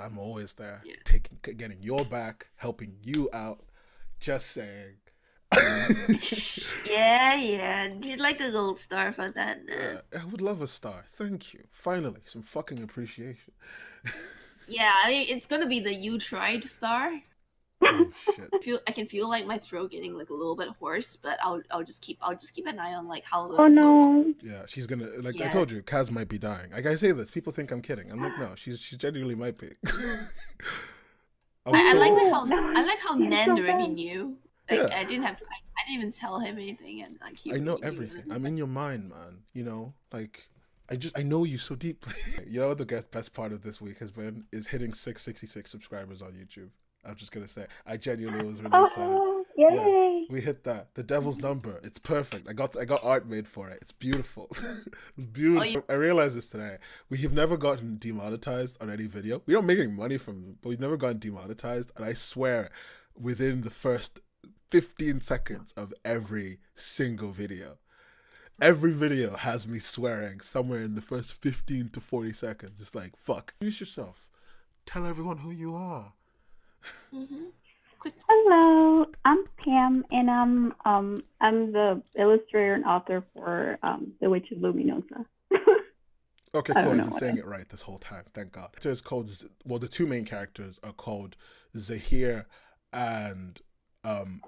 I'm always there, Yeah. getting your back, helping you out. Just saying. Yeah. You'd like a gold star for that. I would love a star. Thank you. Finally, some fucking appreciation. Yeah, I mean, it's gonna be the you tried star. Oh shit. I can feel like my throat getting like a little bit hoarse, but I'll just keep an eye on like how the Oh flow. no. Yeah, she's gonna like. I Yeah. told you, Kaz might be dying. Like I say this, people think I'm kidding. I'm like, no, she genuinely might be. I like Oh, how no, I like how it's Nen so already bad. knew. Like Yeah. I didn't even tell him anything, and like he I know already knew. everything. I'm in your mind, man. You know, like I know you so deeply. You know what the best part of this week has been is hitting 666 subscribers on YouTube. I'm just gonna say, I genuinely was really excited. Oh, yay. Yeah, we hit that. The devil's number. It's perfect. I got art made for it. It's beautiful. It's beautiful. I realized this today. We have never gotten demonetized on any video. We don't make any money from them, but we've never gotten demonetized. And I swear, within the first 15 seconds of every single video, every video has me swearing somewhere in the first 15 to 40 seconds. It's like, fuck. Introduce yourself. Tell everyone who you are. Quick. Hello, I'm Pam, and I'm the illustrator and author for Bewitched Luminoza. Okay, I cool. don't I've know been saying it right this whole time. Thank God. It's called, well, the two main characters are called Zahir and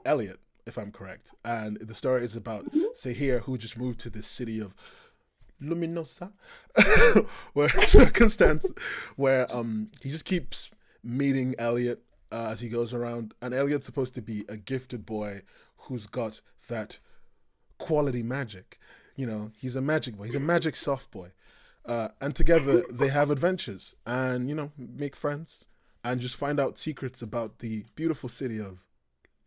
Elliot, if I'm correct. And the story is about Zahir, who just moved to the city of Luminoza, where circumstance where he just keeps meeting Elliot as he goes around, and Elliot's supposed to be a gifted boy who's got that quality magic. You know, he's a magic boy. He's a magic soft boy. And together they have adventures and, you know, make friends and just find out secrets about the beautiful city of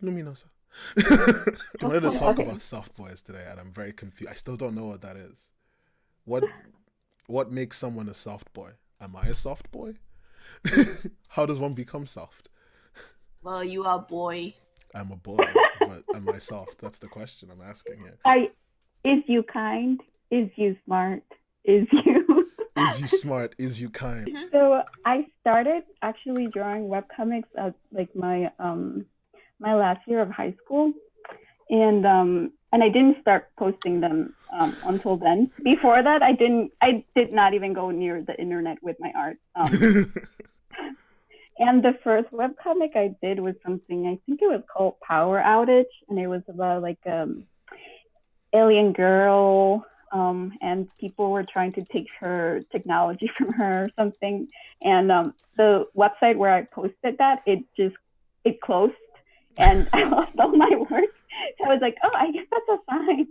Luminosa. I wanted to talk about soft boys today, and I'm very confused. I still don't know what that is. What makes someone a soft boy? Am I a soft boy? How does one become soft? Well, you are a boy. I'm a boy, but am I soft? That's the question I'm asking here. Is you kind? Is you smart? Is you... Is you smart? Is you kind? So I started actually drawing webcomics at like my last year of high school, and I didn't start posting them until then. Before that, I did not even go near the internet with my art. And the first webcomic I did was something, I think it was called Power Outage, and it was about like alien girl, and people were trying to take her technology from her or something. And the website where I posted that, it closed, and I lost all my work. So I was like, oh, I guess that's a sign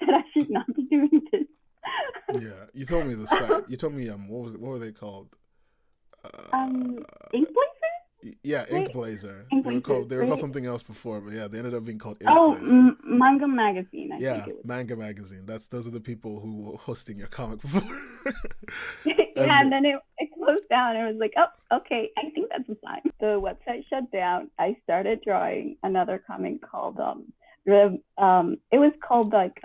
that I should not be doing this. Yeah, you told me the site. You told me what were they called? Ink Blazer? Yeah, Ink Blazer. They were called something else before, but yeah, they ended up being called Ink Oh, Blazer. Manga Magazine. I Yeah, think it was. Manga Magazine. Those are the people who were hosting your comic before. Yeah, and then it closed down. And it was like, oh, okay, I think that's a sign. The website shut down. I started drawing another comic called it was called like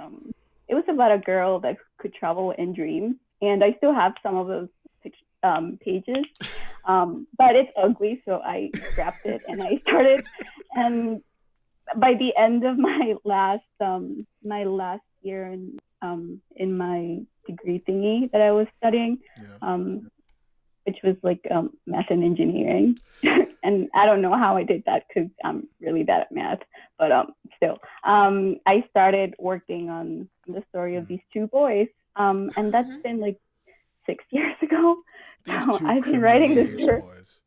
it was about a girl that could travel in dreams, and I still have some of those pages, but it's ugly, so I scrapped it and I started. And by the end of my last year in my degree thingy that I was studying, which was like math and engineering, and I don't know how I did that because I'm really bad at math, but still, I started working on the story of these two boys, and that's been like 6 years ago. So I've been writing this story. Boys.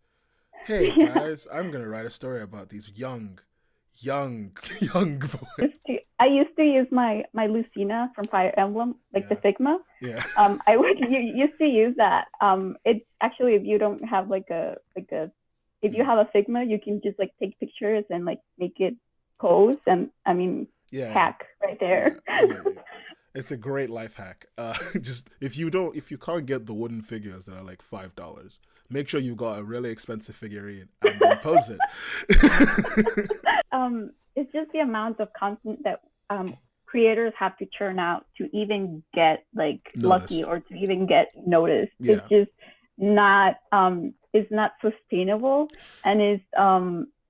Hey guys, I'm gonna write a story about these young boys. I used to use my Lucina from Fire Emblem, like the Figma. Yeah. I used to use that. It's actually, if you don't have if you have a Figma, you can just like take pictures and like make it pose, and I mean, hack right there. Yeah. It's a great life hack. Just if you can't get the wooden figures that are like $5, make sure you've got a really expensive figurine and then pose it. It's just the amount of content that creators have to churn out to even get like lucky or to even get noticed. Yeah. It's just not is not sustainable and is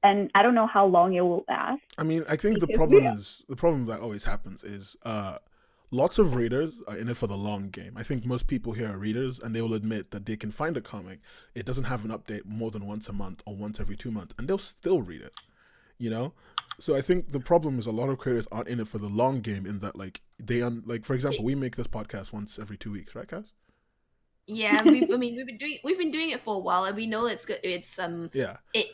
and I don't know how long it will last. I mean, I think the problem that always happens is lots of readers are in it for the long game. I think most people here are readers, and they will admit that they can find a comic. It doesn't have an update more than once a month or once every 2 months, and they'll still read it, you know? So I think the problem is a lot of creators aren't in it for the long game, in that, like, like, for example, we make this podcast once every 2 weeks, right, Kaz? Yeah, we've been doing it for a while, and we know it's good. It's I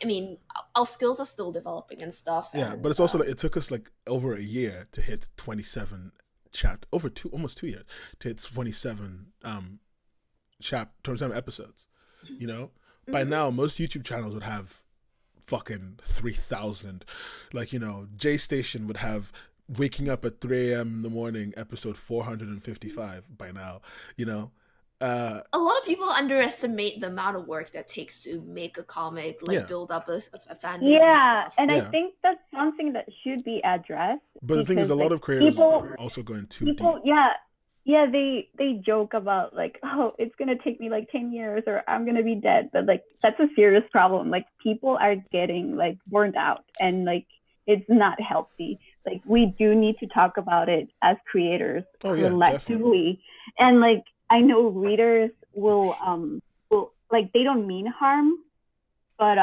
mean, our skills are still developing and stuff. Yeah, and, but it's also like it took us like over a year to hit 27 almost 2 years to hit 27 27 episodes. You know, by now most YouTube channels would have fucking 3,000. Like, you know, J Station would have waking up at 3 a.m. in the morning episode 455 by now. You know. A lot of people underestimate the amount of work that takes to make a comic, like build up a fan base and stuff. I think that's something that should be addressed. But the thing is, a lot of creators also going too deep. Yeah, they joke about like, oh, it's gonna take me like 10 years or I'm gonna be dead. But like, that's a serious problem. Like, people are getting like burned out, and like, it's not healthy. Like, we do need to talk about it as creators collectively, and like, I know readers will like, they don't mean harm, but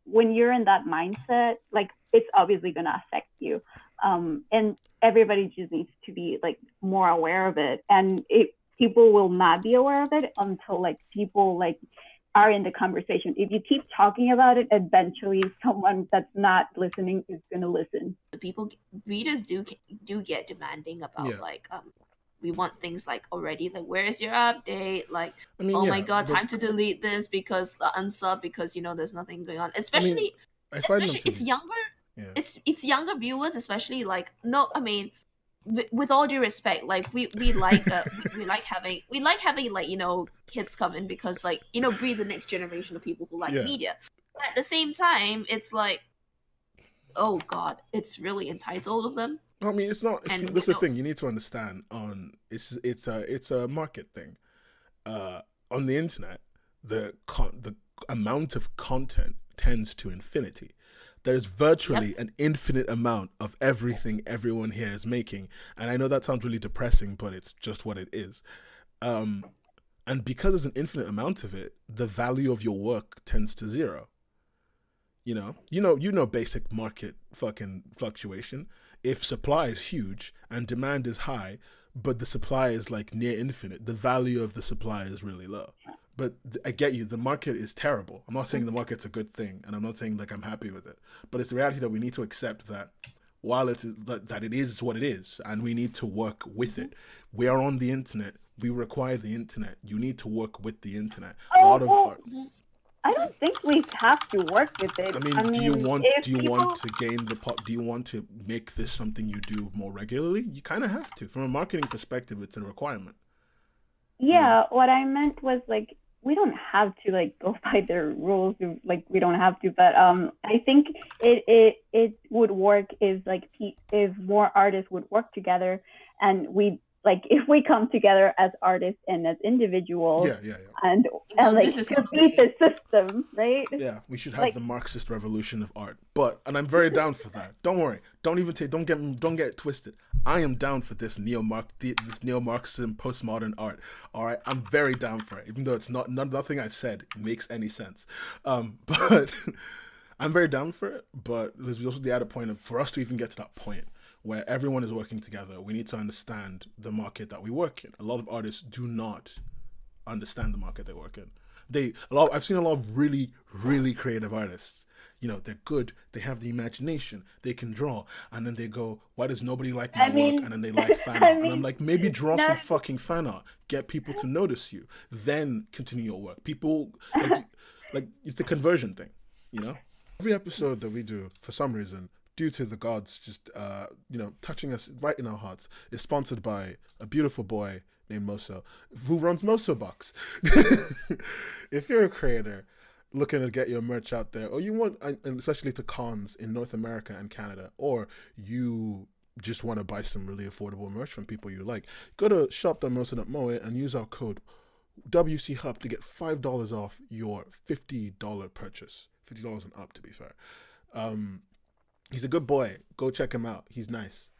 when you're in that mindset, like, it's obviously gonna affect you, and everybody just needs to be like more aware of it. And people will not be aware of it until like people like are in the conversation. If you keep talking about it, eventually someone that's not listening is gonna listen. Readers do get demanding about like we want things like already, like, where's your update? Like, I mean, my god, time to delete this because the unsub, because, you know, there's nothing going on. Especially it's younger. Yeah. It's younger viewers, especially, like, no, I mean, with all due respect, like, we like we like having like, you know, kids come in, because, like, you know, breed the next generation of people who like media. But at the same time, it's like, oh god, it's really entitled of them. I mean, it's not. That's the thing you need to understand. It's a market thing. On the internet, the amount of content tends to infinity. There's virtually an infinite amount of everything everyone here is making, and I know that sounds really depressing, but it's just what it is. And because there's an infinite amount of it, the value of your work tends to zero. You know, basic market fucking fluctuation. If supply is huge and demand is high, but the supply is like near infinite, the value of the supply is really low. But I get you, the market is terrible. I'm not saying the market's a good thing, and I'm not saying like I'm happy with it. But it's the reality that we need to accept that while it is what it is, and we need to work with it. We are on the internet. We require the internet. You need to work with the internet. A lot of art. I don't think we have to work with it. I mean, do you want to gain the pot? Do you want to make this something you do more regularly? You kind of have to. From a marketing perspective, it's a requirement. Yeah, what I meant was like, we don't have to like go by their rules. Like, we don't have to, but I think it would work if more artists would work together, and if we come together as artists and as individuals, and like complete the system, right? Yeah, we should have the Marxist revolution of art. And I'm very down for that. Don't worry. Don't get it twisted. I am down for this neo-Marxism postmodern art. All right, I'm very down for it, even though it's nothing I've said makes any sense. But I'm very down for it. But there's also the added point of, for us to even get to that point where everyone is working together, we need to understand the market that we work in. A lot of artists do not understand the market they work in. I've seen a lot of really, really creative artists. You know, they're good, they have the imagination, they can draw, and then they go, why does nobody like my work? And then they like fan art. And I'm like, maybe draw some fucking fan art, get people to notice you, then continue your work. People, like it's the conversion thing, you know? Every episode that we do, for some reason, due to the gods just, touching us right in our hearts, is sponsored by a beautiful boy named Moso, who runs Mosobox. If you're a creator looking to get your merch out there, or you want, and especially to cons in North America and Canada, or you just want to buy some really affordable merch from people you like, go to shop.moso.moe and use our code WCHUB to get $5 off your $50 purchase. $50 and up, to be fair. He's a good boy. Go check him out. He's nice.